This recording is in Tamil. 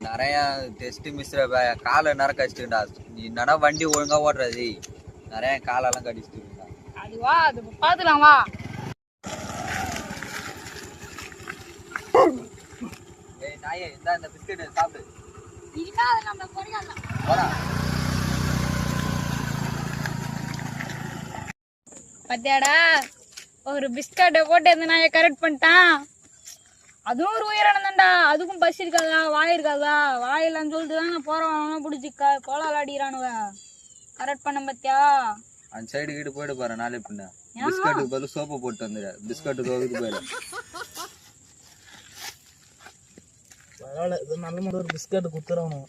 நிறைய டெஸ்ட் மிஸ் காலை நேரம் கடிச்சுட்டா. நீ என்னடா வண்டி ஒழுங்கா ஓடுறது, நிறைய காலெல்லாம் கடிச்சுட்டு அது வா, அது பாத்துலாம் வா. ஏய் நாயே, இந்த பிஸ்கட் சாப்பிடு. இல்ல அது நம்ம பொரியால போடா. பத்தியாடா, ஒரு பிஸ்கட்டை போட்டு இந்த நாயை கரெக்ட் பண்ணிட்டான். அதுவும் ஒரு உயிரினம்தான்டா, அதுக்கும் பசி இருக்காதா, வாய் இருக்காதா, வாயிலான்னு சொல்லிட்டு தான் நான் போறவன் பிடிச்சி கோலால் அடிக்கிறானுவ. கரெக்ட் பண்ண பத்தியா? அந்த சைடு கிட்ட போயிட்டு பாரு. நாளை பின்ன பிஸ்கட்டுக்கு பதில் சோப்பை போட்டு வந்துடு. பிஸ்கட்டு தோகுது போயிடு. பரவாயில்ல, இது நல்ல மாதிரி ஒரு பிஸ்கட் குத்துறவனும்.